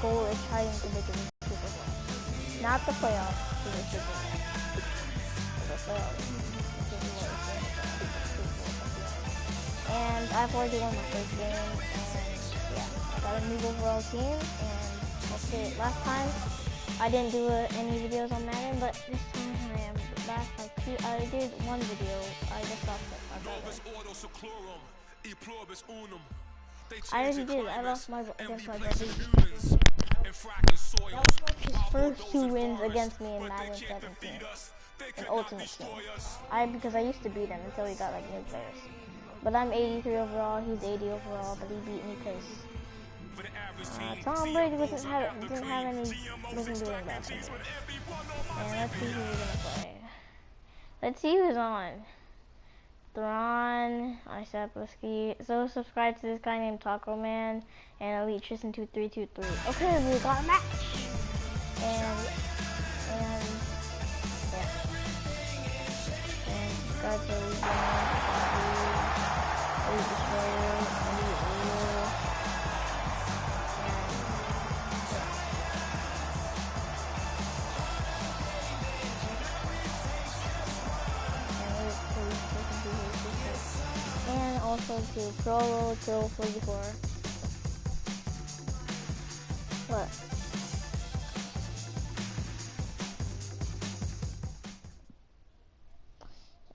goal is trying to make it to Super Bowl. Not the playoffs, to the Super Bowl. The playoffs. And I've already won my first game, and yeah, I got a new overall team, and that's it. Last time, I didn't do any videos on Madden, but this time I am back. I did one video. I just lost it. I lost against my brother. That was like his first 2 wins against me in Madden 17. In Ultimate Team. Because I used to beat him until he got like new players. But I'm 83 overall, he's 80 overall, but he beat me because Tom Brady wasn't doing that. And let's see who we're gonna play. Let's see who's on. Thrawn, Isapuski. So subscribe to this guy named Taco Man and Elite Tristan 2323. Okay, we got a match. And yeah. And subscribe to Elite Destroyer, Elite Wheel. And also to Pro Roll Kill 44. What?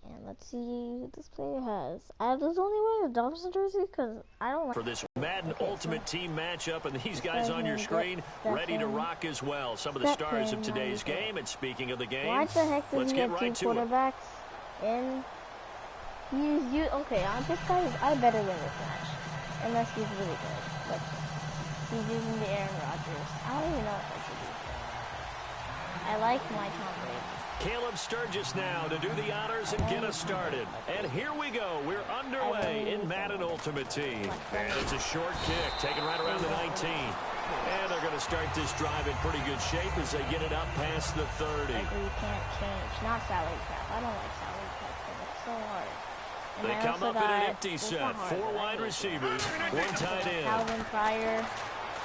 And let's see who this player has. I was only wearing a Dobson jersey because I don't like. For this Madden Ultimate Team matchup, and these guys on your screen ready to rock as well. Some of the stars of today's game. And speaking of the game, why the heck does he have 2 quarterbacks in? Okay, this guy I better win this match. Unless he's really good. But he's using the Aaron Rodgers. I don't even know if I should use that. I like my Tom Brady. Caleb Sturgis now to do the honors and get us started. And here we go. We're underway in Madden Ultimate Team. And it's a short kick, taken right around the 19. And they're going to start this drive in pretty good shape as they get it up past the 30. You can't change. Not salary cap. I don't like salary cap because it's so hard. They come up in an empty set. 4 wide receivers, 1 tight end. Calvin Pryor.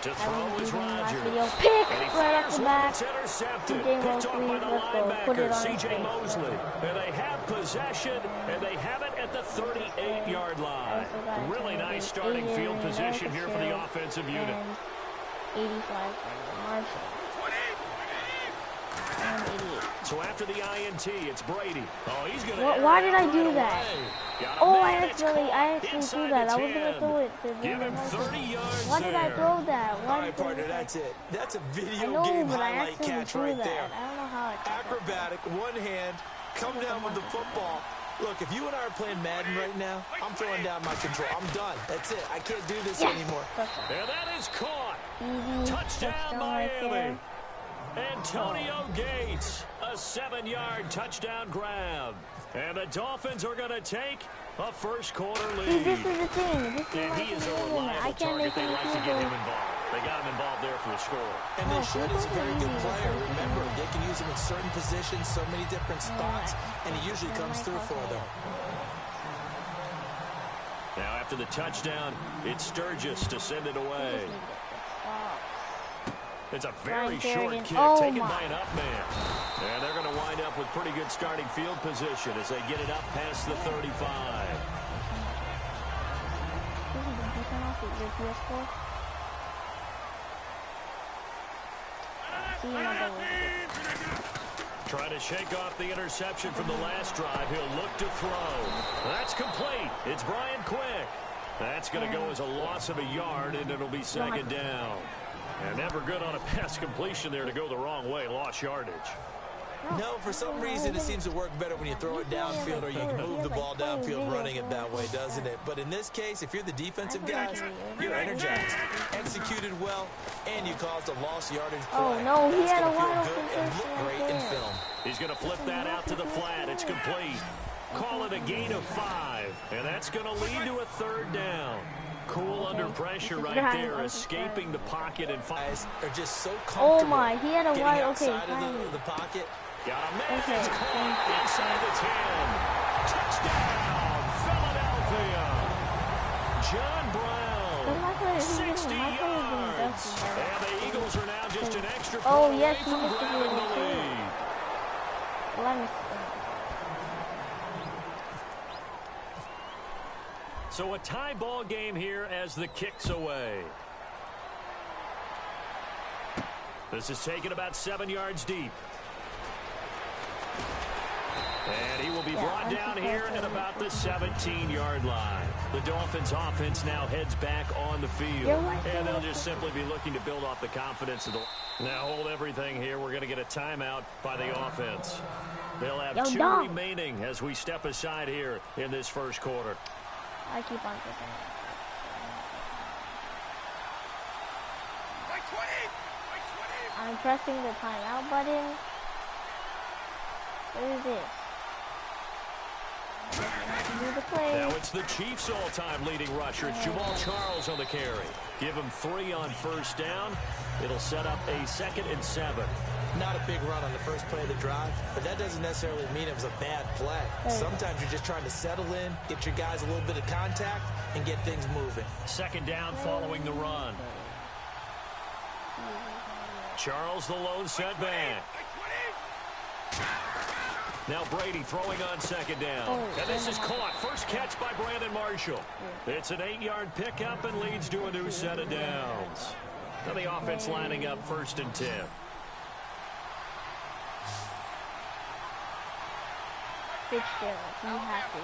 To throw is Rodgers. Pick right off the back. It's intercepted. Picked off by the linebacker, C.J. Mosley. And they have possession, and they have it at the 38-yard line. Really nice starting field position here for the offensive unit. 85 for Marshall. And 88. So after the INT, it's Brady. Oh, he's going to. Why did I do that? Oh, I actually threw that. I was going to throw it to the Why did I throw that? All right, partner, that's it. That's a video game highlight catch right there. I don't know how it acrobatic, one hand, come down with the football. Look, if you and I are playing Madden right now, I'm throwing down my control. I'm done. That's it. I can't do this anymore. And that is caught. Easy. Touchdown, Miami. Antonio Gates, a 7-yard touchdown grab. And the Dolphins are going to take a first-quarter lead. See, this is the thing. He is a reliable target. They like to get him involved. They got him involved there for the score. And they should. He's a very good player. Remember, they can use him in certain positions, so many different spots, and he usually comes through for them. Now, after the touchdown, it's Sturgis to send it away. It's a very short kick taken by an up man. And they're going to wind up with pretty good starting field position as they get it up past the 35. Trying to shake off the interception from the last drive. He'll look to throw. That's complete. It's Brian Quick. That's going to go as a loss of a yard, and it'll be second down. And never good on a pass completion there to go the wrong way. Lost yardage. No, for some reason it seems to work better when you throw it downfield or you can move the ball downfield running it that way, doesn't it? But in this case, if you're the defensive guys, you're energized, executed well, and you caused a lost yardage play. Oh, no, he had a wide open and look great in film. He's going to flip that out to the flat. It's complete. Call it a gain of 5, and that's going to lead to a third down. Cool under pressure right there, escaping the pocket and guys are just so comfortable. Oh my, he had a wide outside of the pocket. Got a man that's caught inside the 10. Touchdown, Philadelphia. John Brown. 60 yards. And the Eagles are now just an extra point Oh, away yes, he from missed the grabbing field the goal, too. lead. Let me see. So a tie ball game here as the kick's away. This is taken about 7 yards deep. And he will be brought down here at about the 17-yard line. The Dolphins offense now heads back on the field. And they'll just simply be looking to build off the confidence of the... Now hold everything here. We're going to get a timeout by the offense. They'll have two remaining as we step aside here in this first quarter. I keep on clicking. I'm pressing the timeout button. What is this? Do the play. Now it's the Chiefs' all-time leading rusher. It's Jamal Charles on the carry. Give him 3 on first down. It'll set up a 2nd and 7. Not a big run on the first play of the drive, but that doesn't necessarily mean it was a bad play. Sometimes you're just trying to settle in, get your guys a little bit of contact, and get things moving. 2nd down following the run. Charles the lone setback. Now Brady throwing on 2nd down. And this is caught. First catch by Brandon Marshall. It's an 8-yard pickup and leads to a new set of downs. Now the offense lining up 1st and 10. Fitzgerald, you have to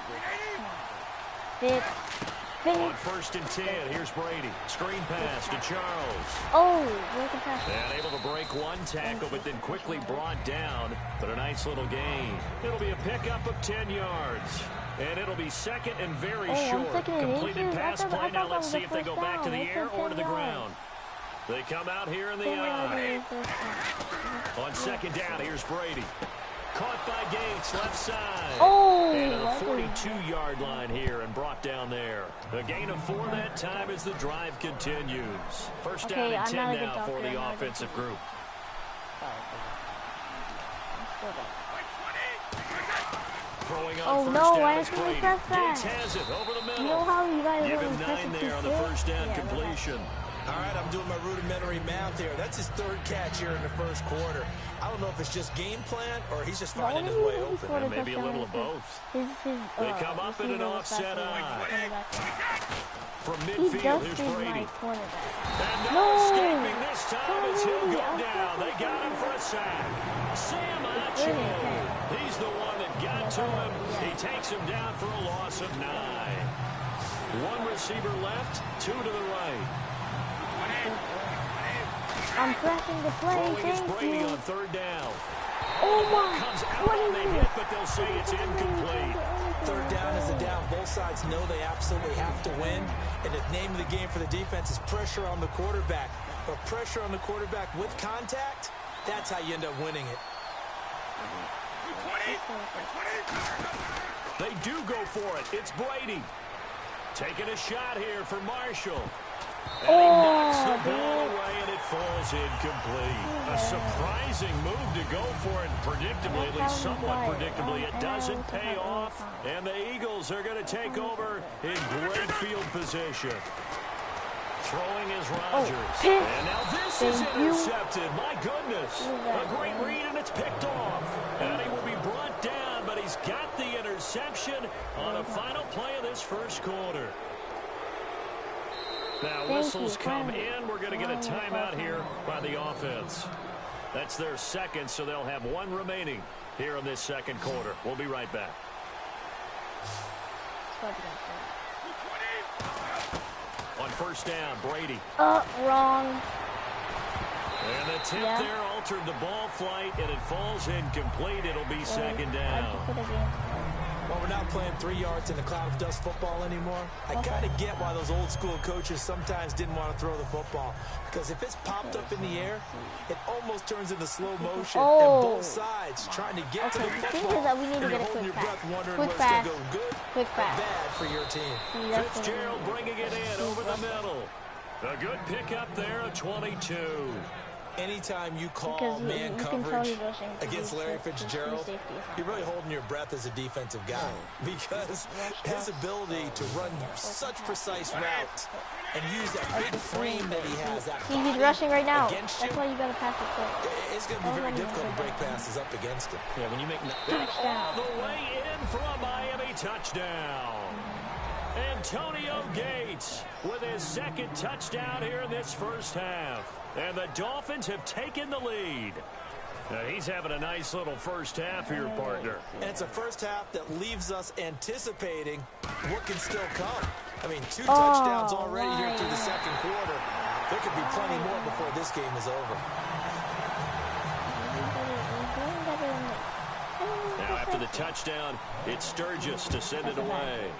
do this. On 1st and 10, here's Brady. Screen pass to Charles. Oh, broken tackle. And able to break one tackle, but then quickly brought down. But a nice little gain. It'll be a pickup of 10 yards. And it'll be 2nd and very short. Completed pass play. Now let's see if they go back to the air or to the ground. They come out here in the eye. On 2nd down, here's Brady. Caught by Gates, left side. Oh! And a 42-yard line here and brought down there. A gain of 4 that time as the drive continues. First down and 10 now for the offensive group. Throwing on first down is Brady. Gates has it over the middle. You know how you guys give him 9 there on the first down completion. All right, I'm doing my rudimentary math here. That's his 3rd catch here in the first quarter. I don't know if it's just game plan or he's just finding his way open. And maybe a little of both. They come up in an offset eye. From midfield, here's Brady. And no escaping this time as he'll go down. They got him for a sack. Sam Acho. He's the one that got to him. He takes him down for a loss of 9. 1 receiver left, 2 to the right. I'm pressing the play. Throwing is Brady on 3rd down. Oh my! Comes out on the hit, but they'll say it's incomplete. 3rd down is a down. Both sides know they absolutely have to win. And the name of the game for the defense is pressure on the quarterback. But pressure on the quarterback with contact, that's how you end up winning it. They do go for it. It's Brady. Taking a shot here for Marshall. And he knocks the ball away, and it falls incomplete. A surprising move to go for it predictably, at least somewhat predictably. It doesn't pay off, and the Eagles are going to take over in great field position. Throwing is Rodgers. And now this is intercepted. My goodness. A great read, and it's picked off. And he will be brought down, but he's got the interception on a final play of this first quarter. Now whistles come in. We're going to get a timeout here by the offense. That's their 2nd, so they'll have 1 remaining here in this 2nd quarter. We'll be right back. On 1st down, Brady. Wrong. And the tip there altered the ball flight, and it falls incomplete. It'll be 2nd down. Well, we're not playing 3 yards in a cloud of dust football anymore. I kind of get why those old school coaches sometimes didn't want to throw the football. Because if it's popped up in the air, it almost turns into slow motion. And both sides trying to get to the football. That we need to get a quick pass. Quick pass. Quick pass. Bad for your team. Fitzgerald bringing it in over the middle. A good pickup there, a 22. Anytime you call man coverage against Larry Fitzgerald, you're really holding your breath as a defensive guy because his ability to run such precise routes and use that big frame that he has. That See, he's rushing right now. That's you. why you got to pass it quick. It's going to be very difficult to break passes up against him. Yeah, when you make touchdown. all the way in for a Miami touchdown. Antonio Gates with his second touchdown here in this first half. And the Dolphins have taken the lead. Now he's having a nice little first half here, partner. And it's a first half that leaves us anticipating what can still come. I mean, 2 touchdowns already here through the second quarter. There could be plenty more before this game is over. Now after the touchdown, it's Sturgis to send it away.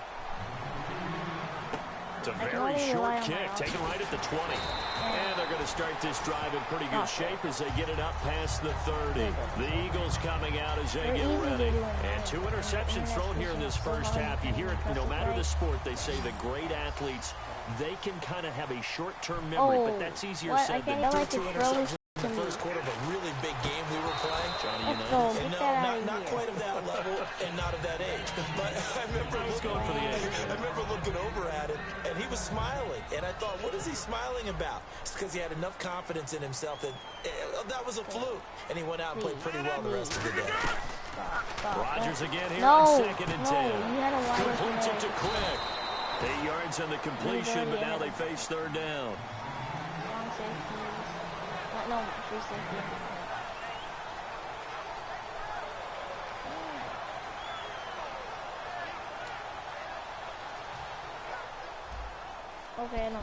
It's a very short kick, taken right at the 20. And they're going to start this drive in pretty good shape as they get it up past the 30. The Eagles coming out as they get ready. And 2 interceptions thrown here in this first half. You hear it, no matter the sport, they say the great athletes, they can kind of have a short-term memory, but that's easier said than done. 2 interceptions in the first quarter of a really big game we were playing. Johnny Unitas. And no, not quite of that level and not of that age. But I remember looking over at him, and he was smiling. And I thought, what is he smiling about? It's because he had enough confidence in himself that that was a fluke. And he went out and played pretty well the rest of the day. Rodgers again here on 2nd and 10. Completes it to Quick. 8 yards on the completion, but now they face 3rd down. Long safety. No, free safety. Okay, no.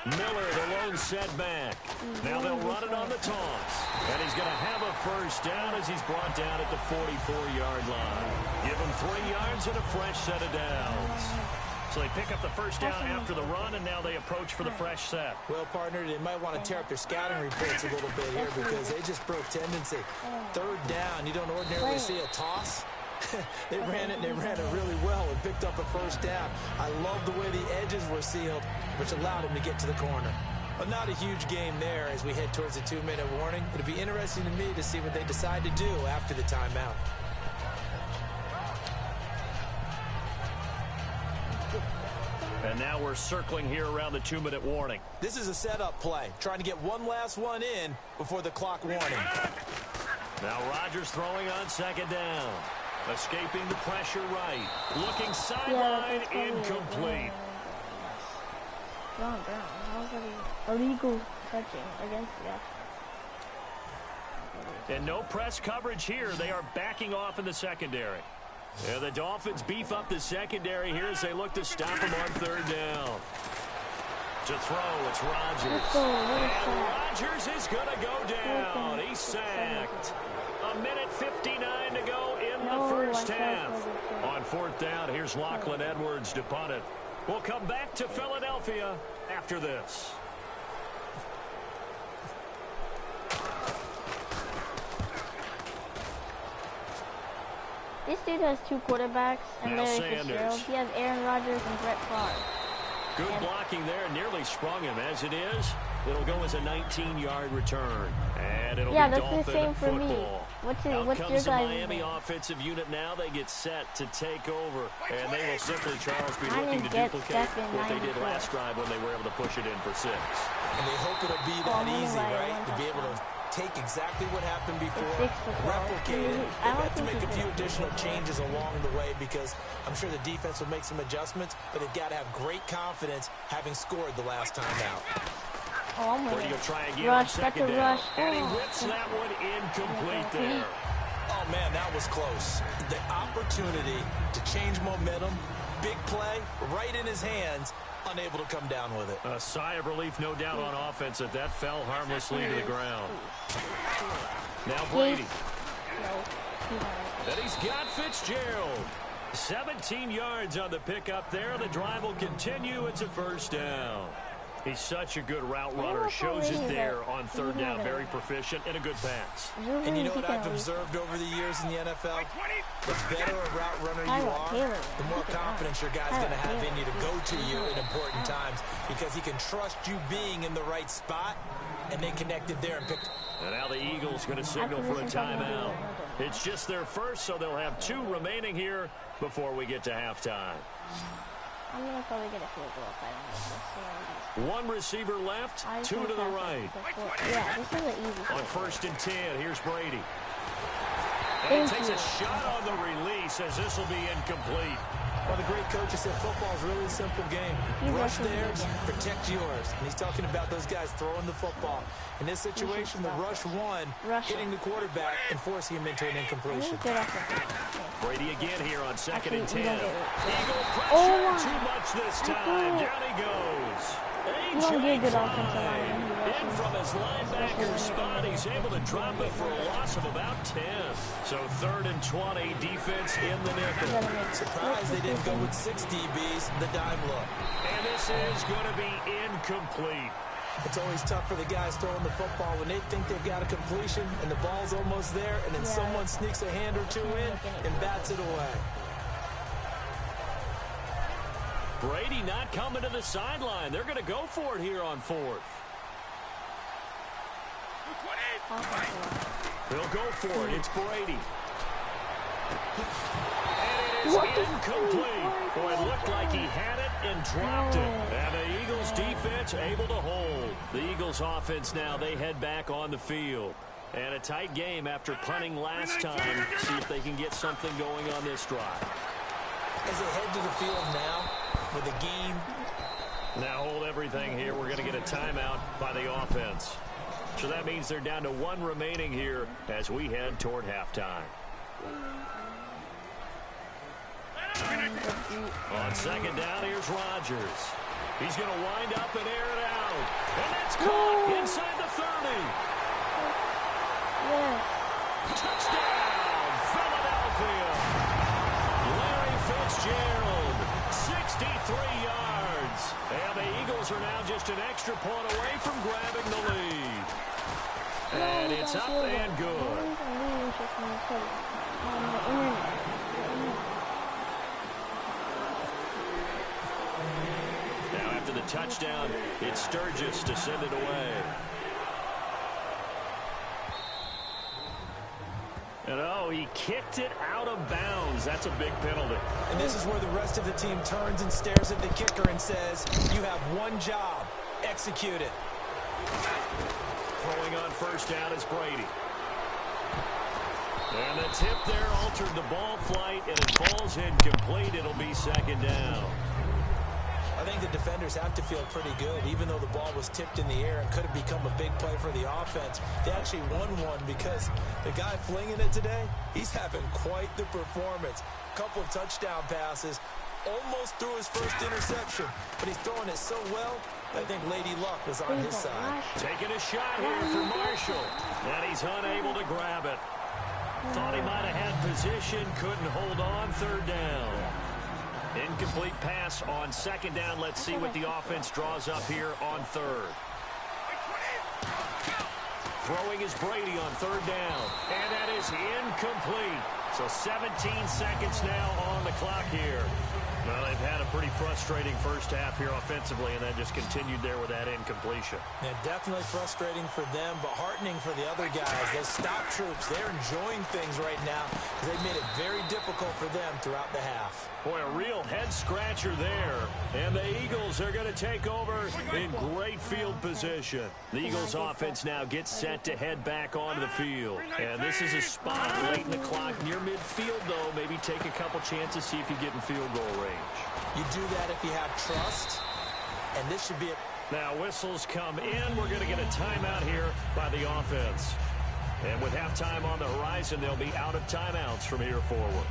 Miller, the lone setback. Now they'll run it on the toss. And he's going to have a first down as he's brought down at the 44-yard line. Give him 3 yards and a fresh set of downs. So they pick up the first down after the run, and now they approach for the fresh set. Well, partner, they might want to tear up their scouting reports a little bit here because they just broke tendency. 3rd down, you don't ordinarily see a toss. They ran it, and they ran it really well and picked up a first down. I love the way the edges were sealed, which allowed him to get to the corner. But not a huge game there as we head towards the 2-minute warning. It'll be interesting to me to see what they decide to do after the timeout. And now we're circling here around the 2-minute warning. This is a setup play, trying to get one last one in before the clock warning. Now Rodgers throwing on 2nd down. Escaping the pressure right. Looking sideline, incomplete. John Brown, how's that illegal touching against the And no press coverage here. They are backing off in the secondary. And the Dolphins beef up the secondary here as they look to stop him on 3rd down. To throw, it's Rodgers. And Rodgers is going to go down. He's sacked. 1:59 to go in the first half. On 4th down, here's Lachlan Edwards to punt it. We'll come back to Philadelphia after this. This dude has 2 quarterbacks, and Now Larry Fitzgerald. He has Aaron Rodgers and Brett Favre. Good blocking there, nearly sprung him. As it is, it'll go as a 19-yard return. And it'll be Dolphin the same for football. Me. What's your guys' guys' Miami offensive unit now. They get set to take over. And they will simply, Charles, be looking to duplicate what they did last drive when they were able to push it in for 6. And they hope it'll be that easy, right? To be able to take exactly what happened before, replicate it. They have to make a few additional changes along the way because I'm sure the defense will make some adjustments, but they've got to have great confidence having scored the last time out. Brady will try again on 2nd down. And he whips that one incomplete there. Oh, man, that was close. The opportunity to change momentum, big play, right in his hands, unable to come down with it. A sigh of relief, no doubt, on offense that fell harmlessly to the ground. Now Brady. And he's got Fitzgerald. 17 yards on the pickup there. The drive will continue. It's a first down. He's such a good route runner. Shows it there on 3rd down. Very proficient and a good pass. And you know what I've observed over the years in the NFL? The better a route runner you are, the more confidence your guy's going to have in you to go to you in important times because he can trust you being in the right spot, and they connected there and picked And now the Eagles going to signal for a timeout. It's just their first, so they'll have 2 remaining here before we get to halftime. I'm going to probably get a field goal if I don't make this. 1 receiver left, 2 to the right. Yeah, this is an easy On field 1st and 10, here's Brady. And he takes a shot on the release as this will be incomplete. Well, the great coach has said football is really a simple game. Rush theirs, protect yours. And he's talking about those guys throwing the football. In this situation, the rush one, hitting the quarterback and forcing him into an incompletion. Brady again here on 2nd and 10. Eagle pressure, too much this time. Down he goes. A.J. Klein in from his linebacker spot. He's able to drop it for a loss of about 10. So 3rd and 20, defense in the nickel. Surprised they didn't go with 6 DBs, the dime look. And this is going to be incomplete. It's always tough for the guys throwing the football when they think they've got a completion and the ball's almost there, and then someone sneaks a hand or 2 in and bats it away. Brady not coming to the sideline. They're going to go for it here on 4th. They'll go for it. It's Brady. And it is incomplete. Boy, it looked like he had it and dropped it. And the Eagles defense able to hold. The Eagles offense now, they head back on the field. And a tight game after punting last time. See if they can get something going on this drive. As they head to the field now with a game. Now hold everything here. We're going to get a timeout by the offense. So that means they're down to 1 remaining here as we head toward halftime. On 2nd down, here's Rodgers. He's going to wind up and air it out. And that's caught inside the 30. Touchdown, Philadelphia. Larry Fitzgerald, 63 yards. And the Eagles are now just an extra point away from grabbing the lead. And it's up and good. Now after the touchdown, it's Sturgis to send it away. And oh, he kicked it out of bounds. That's a big penalty. And this is where the rest of the team turns and stares at the kicker and says, you have one job. Execute it. Throwing on 1st down is Brady. And the tip there altered the ball flight, and it falls incomplete. It'll be 2nd down. I think the defenders have to feel pretty good, even though the ball was tipped in the air and could have become a big play for the offense. They actually won one because the guy flinging it today, he's having quite the performance. A couple of touchdown passes, almost threw his first interception, but he's throwing it so well, I think Lady Luck was on his side. Taking a shot here for Marshall, and he's unable to grab it. Thought he might have had position, couldn't hold on. 3rd down. Incomplete pass on 2nd down. Let's see what the offense draws up here on 3rd. Throwing is Brady on 3rd down. And that is incomplete. So 17 seconds now on the clock here. Well, they've had a pretty frustrating first half here offensively, and then just continued there with that incompletion. Yeah, definitely frustrating for them, but heartening for the other guys. Those stop troops, they're enjoying things right now because they've made it very difficult for them throughout the half. Boy, a real head-scratcher there. And the Eagles are going to take over in great field position. The Eagles offense now gets set to head back onto the field. And this is a spot late in the clock near midfield, though. Maybe take a couple chances, see if you get in field goal range. You do that if you have trust, and this should be it. Now whistles come in. We're going to get a timeout here by the offense. And with halftime on the horizon, they'll be out of timeouts from here forward.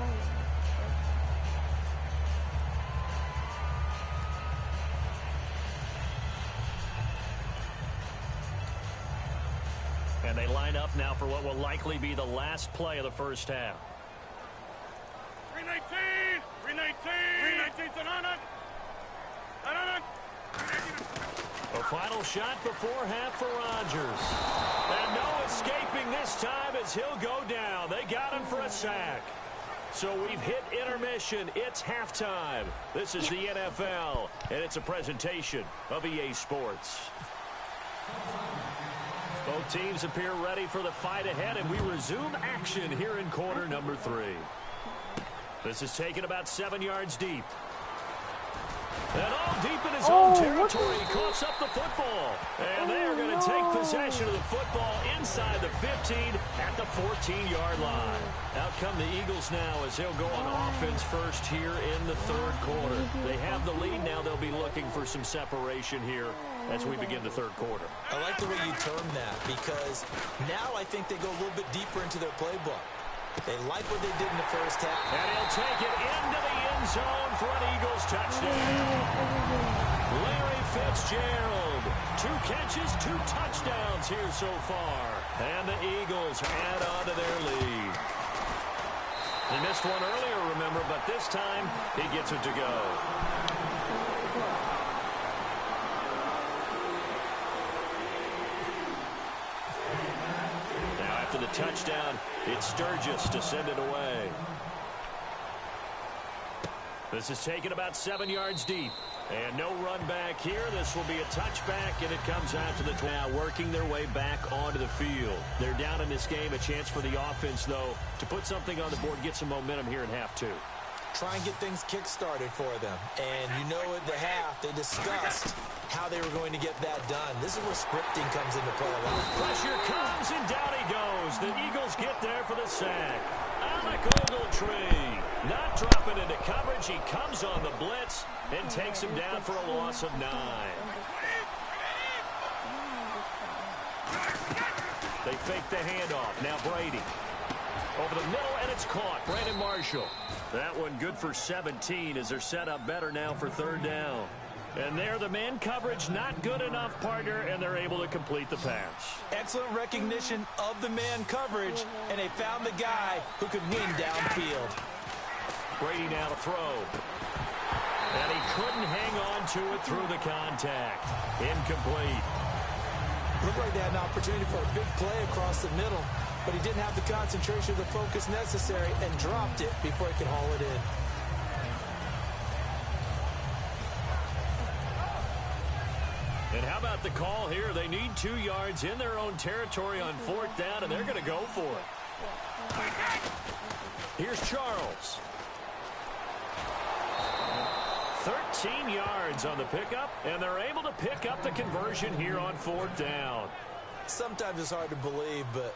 And they line up now for what will likely be the last play of the first half. 319! 319! 319! A final shot before half for Rodgers. And no escaping this time as he'll go down. They got him for a sack. So we've hit intermission. It's halftime. This is the NFL, and it's a presentation of EA Sports. Both teams appear ready for the fight ahead, and we resume action here in quarter number 3. This is taken about 7 yards deep. And all deep in his own territory, he coughs up the football. And they are going to take possession of the football inside the 15 at the 14-yard line. Out come the Eagles now as they'll go on offense first here in the third quarter. They have the lead now. They'll be looking for some separation here as we begin the third quarter. I like the way you term that because now I think they go a little bit deeper into their playbook. They like what they did in the first half. And he'll take it into the end zone for an Eagles touchdown. Larry Fitzgerald. 2 catches, 2 touchdowns here so far. And the Eagles add on to their lead. They missed one earlier, remember, but this time he gets it to go. The touchdown, it's Sturgis to send it away. This is taken about 7 yards deep. And no run back here. This will be a touchback, and it comes out to the 12. Now working their way back onto the field. They're down in this game. A chance for the offense, though, to put something on the board, get some momentum here in half 2. Try and get things kick-started for them. And you know at the half, they discussed how they were going to get that done. This is where scripting comes into play a lot. Pressure comes, and down he goes. The Eagles get there for the sack. Alec Ogletree not dropping into coverage. He comes on the blitz and takes him down for a loss of 9. They fake the handoff. Now Brady. Over the middle, and it's caught. Brandon Marshall. That one good for 17 as they're set up better now for third down. And there, the man coverage not good enough, partner, and they're able to complete the pass. Excellent recognition of the man coverage, and they found the guy who could win downfield. Brady now to throw. And he couldn't hang on to it through the contact. Incomplete. Looked like they had an opportunity for a big play across the middle, but he didn't have the concentration or the focus necessary and dropped it before he could haul it in. And how about the call here? They need 2 yards in their own territory on 4th down, and they're going to go for it. Here's Charles. 13 yards on the pickup, and they're able to pick up the conversion here on 4th down. Sometimes it's hard to believe, but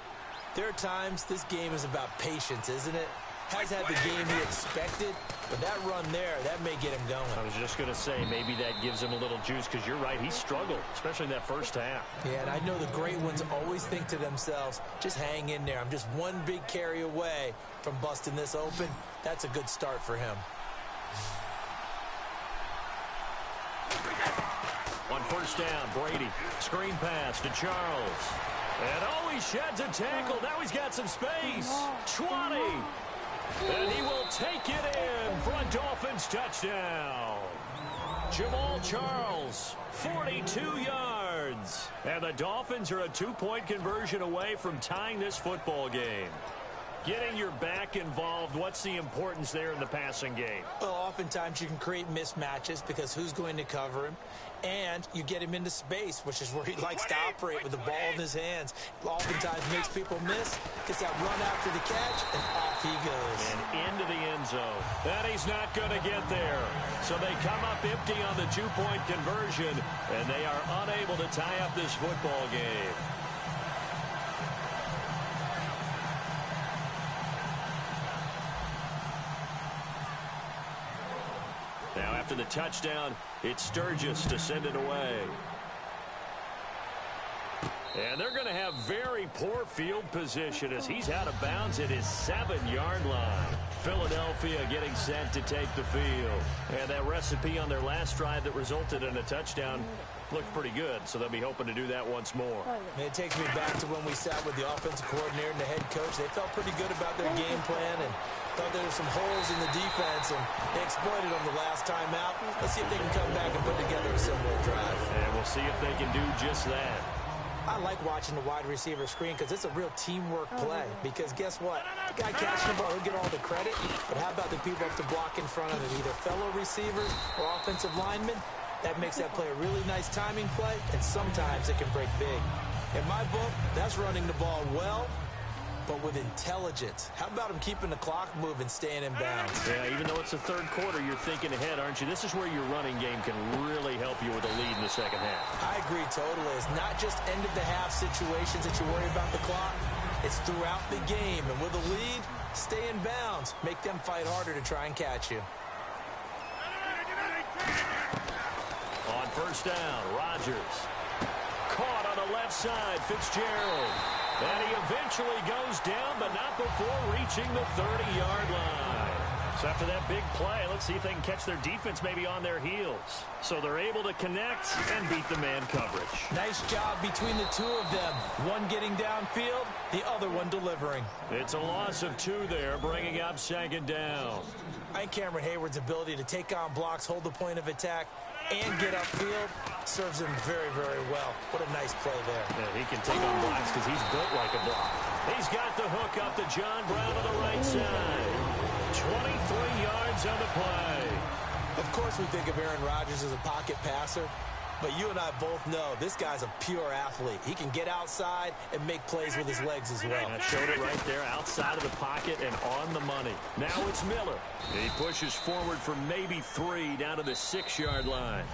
there are times this game is about patience, isn't it? Has had the game he expected, but that run there, that may get him going. I was just going to say, maybe that gives him a little juice, because you're right, he struggled, especially in that first half. Yeah, and I know the great ones always think to themselves, just hang in there. I'm just one big carry away from busting this open. That's a good start for him. On 1st down, Brady, screen pass to Charles. And he sheds a tackle. Now he's got some space. 20. And he will take it in for a Dolphins touchdown. Jamal Charles, 42 yards. And the Dolphins are a 2-point conversion away from tying this football game. Getting your back involved, what's the importance there in the passing game? Well, oftentimes you can create mismatches because who's going to cover him? And you get him into space, which is where he likes to operate with the ball in his hands. Oftentimes makes people miss, gets that run after the catch, and off he goes. And into the end zone. And he's not going to get there. So they come up empty on the 2-point conversion, and they are unable to tie up this football game. Now after the touchdown, it's Sturgis to send it away. And they're going to have very poor field position as he's out of bounds at his 7-yard line. Philadelphia getting set to take the field. And that recipe on their last drive that resulted in a touchdown looked pretty good, so they'll be hoping to do that once more. And it takes me back to when we sat with the offensive coordinator and the head coach. They felt pretty good about their game plan and thought there were some holes in the defense, and they exploited them the last time out. Let's see if they can come back and put together a similar drive. And we'll see if they can do just that. I like watching the wide receiver screen because it's a real teamwork play. Because guess what? The guy catching the ball, he'll get all the credit. But how about the people up to block in front of him, either fellow receivers or offensive linemen? That makes that play a really nice timing play, and sometimes it can break big. In my book, that's running the ball well, but with intelligence. How about him keeping the clock moving, staying in bounds? Yeah, even though it's the third quarter, you're thinking ahead, aren't you? This is where your running game can really help you with a lead in the second half. I agree totally. It's not just end-of-the-half situations that you worry about the clock. It's throughout the game. And with a lead, stay in bounds. Make them fight harder to try and catch you. On first down, Rodgers. Caught on the left side, Fitzgerald. And he eventually goes down, but not before reaching the 30-yard line. So after that big play, let's see if they can catch their defense maybe on their heels. So they're able to connect and beat the man coverage. Nice job between the two of them. One getting downfield, the other one delivering. It's a loss of 2 there, bringing up second down. I think Cameron Hayward's ability to take on blocks, hold the point of attack, and get upfield serves him very, very well. What a nice play there. Yeah, he can take on blocks because he's built like a block. He's got the hook up to John Brown on the right side. 23 yards on the play. Of course we think of Aaron Rodgers as a pocket passer, but you and I both know this guy's a pure athlete. He can get outside and make plays with his legs as well. I showed it right there, outside of the pocket and on the money. Now it's Miller. He pushes forward for maybe 3 down to the 6-yard line.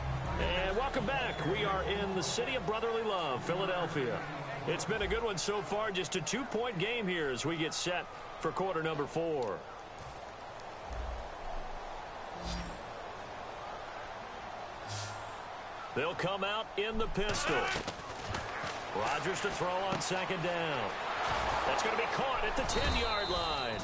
And welcome back. We are in the city of brotherly love, Philadelphia. It's been a good one so far. Just a 2-point game here as we get set for quarter number 4. They'll come out in the pistol. Rodgers to throw on second down. That's going to be caught at the 10-yard line.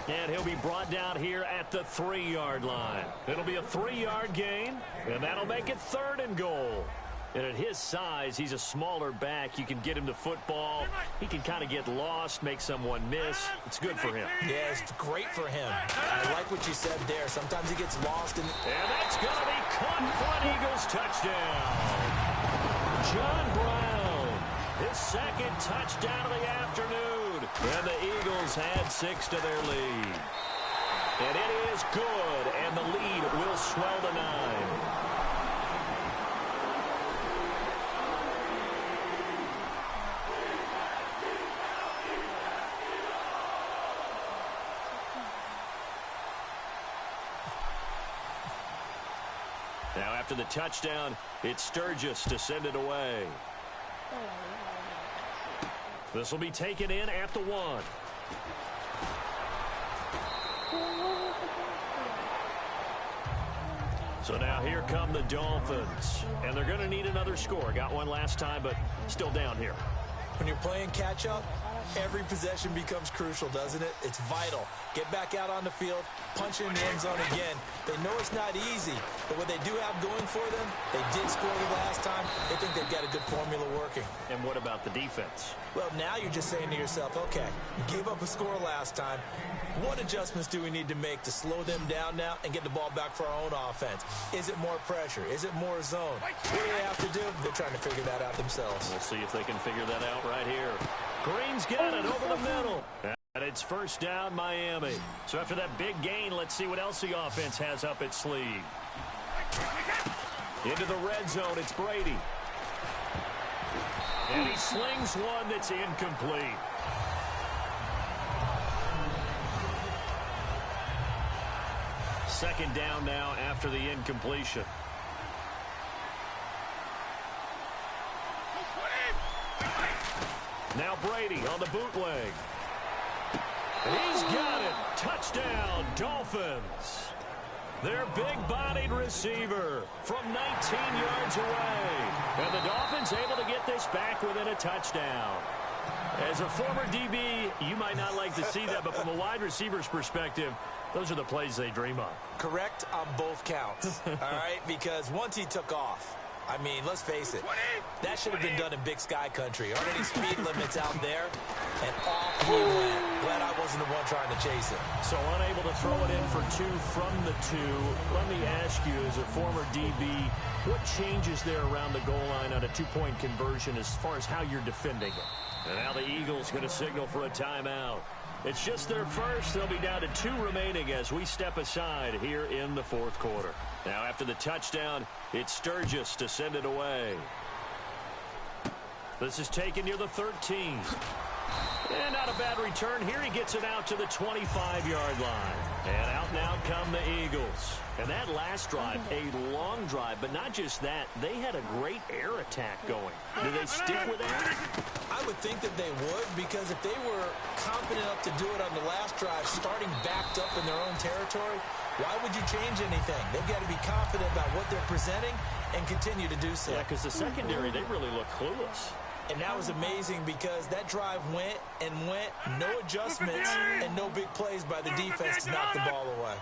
And he'll be brought down here at the 3-yard line. It'll be a 3-yard gain, and that'll make it 3rd and goal. And at his size, he's a smaller back. You can get him to football. He can kind of get lost, make someone miss. It's good for him. Yeah, it's great for him. I like what you said there. Sometimes he gets lost. And that's going to be caught for an Eagles touchdown. John Brown, his 2nd touchdown of the afternoon. And the Eagles add 6 to their lead. And it is good, and the lead will swell to 9. Now after the touchdown, it's Sturgis to send it away. This will be taken in at the 1. So now here come the Dolphins. And they're going to need another score. Got one last time, but still down here. When you're playing catch-up, every possession becomes crucial, doesn't it? It's vital. Get back out on the field, punch in the end zone again. They know it's not easy, but what they do have going for them, they did score the last time. They think they've got a good formula working. And what about the defense? Well, now you're just saying to yourself, okay, we gave up a score last time. What adjustments do we need to make to slow them down now and get the ball back for our own offense? Is it more pressure? Is it more zone? What do they have to do? They're trying to figure that out themselves. We'll see if they can figure that out right here. Green's got it over the middle. And it's first down, Miami. So after that big gain, let's see what else the offense has up its sleeve. Into the red zone, it's Brady. And he slings one that's incomplete. Second down now after the incompletion. Now Brady on the bootleg. He's got it. Touchdown, Dolphins. Their big-bodied receiver from 19 yards away. And the Dolphins able to get this back within a touchdown. As a former DB, you might not like to see that, but from a wide receiver's perspective, those are the plays they dream of. Correct on both counts, all right? Because once he took off, I mean, let's face it, that should have been done in Big Sky Country. Aren't any speed limits out there? And off he went. Glad I wasn't the one trying to chase it. So unable to throw it in for 2 from the 2. Let me ask you, as a former DB, what changes there around the goal line on a 2-point conversion as far as how you're defending it? And now the Eagles going to signal for a timeout. It's just their first. They'll be down to 2 remaining as we step aside here in the 4th quarter. Now after the touchdown, it's Sturgis to send it away. This is taken near the 13. And not a bad return here. He gets it out to the 25-yard line. And out now come the Eagles. And that last drive, a long drive, but not just that. They had a great air attack going. Do they stick with that? I would think that they would, because if they were confident enough to do it on the last drive, starting backed up in their own territory, why would you change anything? They've got to be confident about what they're presenting and continue to do so. Yeah, because the secondary, they really look clueless. And that was amazing because that drive went and went, no adjustments and no big plays by the defense to knock the ball away.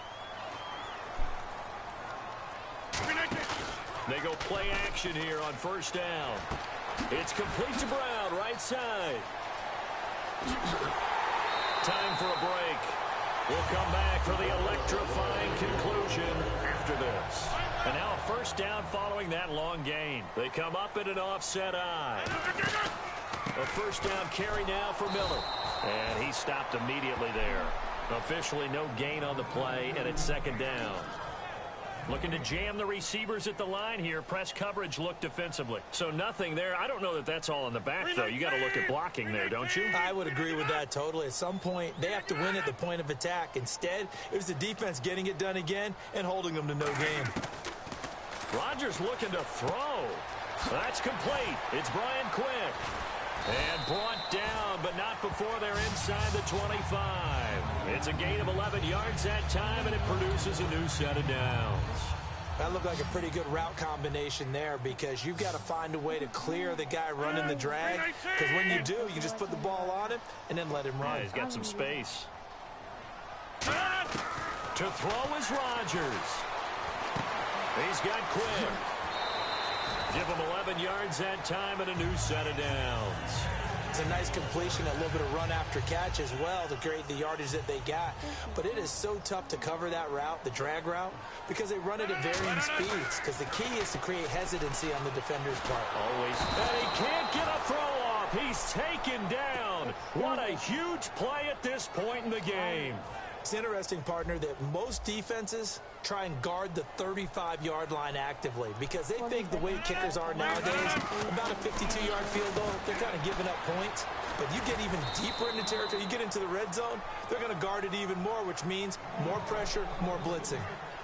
They go play action here on first down. It's complete to Brown, right side. Time for a break. We'll come back for the electrifying conclusion after this. And now a first down following that long gain. They come up in an offset eye. A first down carry now for Miller. And he stopped immediately there. Officially no gain on the play, and it's second down. Looking to jam the receivers at the line here. Press coverage look defensively. So nothing there. I don't know that that's all in the back, though. You got to look at blocking there, don't you? I would agree with that totally. At some point, they have to win at the point of attack. Instead, it was the defense getting it done again and holding them to no gain. Rodgers looking to throw. That's complete. It's Brian Quick. And brought down, but not before they're inside the 25. It's a gain of 11 yards that time, and it produces a new set of downs. That looked like a pretty good route combination there, because you've got to find a way to clear the guy running the drag, because when you do, you just put the ball on him and then let him run. Yeah, he's got some space. To throw is Rodgers. He's got Quick. Give him 11 yards that time and a new set of downs. It's a nice completion, a little bit of run after catch as well to create the yardage that they got. But it is so tough to cover that route, the drag route, because they run it at varying speeds. Because the key is to create hesitancy on the defender's part. Always. And he can't get a throw off. He's taken down. What a huge play at this point in the game. It's interesting, partner, that most defenses try and guard the 35-yard line actively because they think the way kickers are nowadays, about a 52-yard field goal, they're kind of giving up points. But you get even deeper into territory, you get into the red zone, they're going to guard it even more, which means more pressure, more blitzing.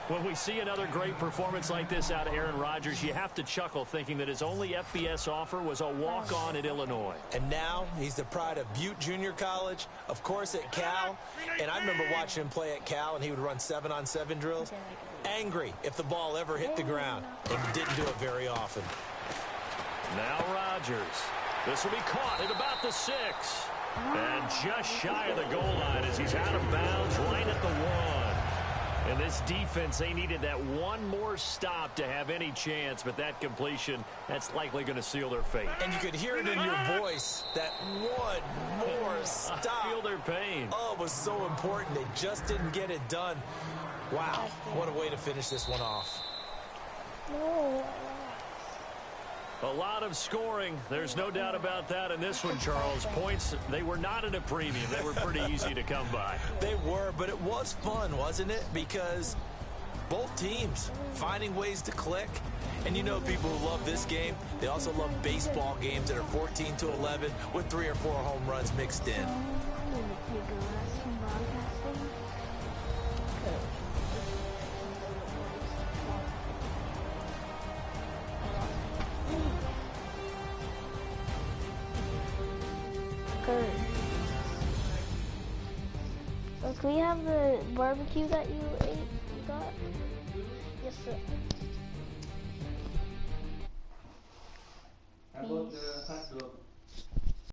When we see another great performance like this out of Aaron Rodgers, you have to chuckle thinking that his only FBS offer was a walk-on at Illinois. And now he's the pride of Butte Junior College, of course at Cal. And I remember watching him play at Cal, and he would run 7-on-7 drills. Angry if the ball ever hit the ground, and he didn't do it very often. Now Rodgers. This will be caught at about the 6. And just shy of the goal line as he's out of bounds right at the 1. And this defense, they needed that one more stop to have any chance, but that completion, that's likely going to seal their fate. And you could hear it in your voice, that one more stop. I feel their pain. Oh, it was so important. They just didn't get it done. Wow, what a way to finish this one off. A lot of scoring. There's no doubt about that in this one, Charles. Points, they were not at a premium. They were pretty easy to come by. They were, but it was fun, wasn't it? Because both teams finding ways to click. And you know people who love this game, they also love baseball games that are 14-11 with 3 or 4 home runs mixed in. So can we have the barbecue that you ate? You got? Yes, sir. How about the hot dog?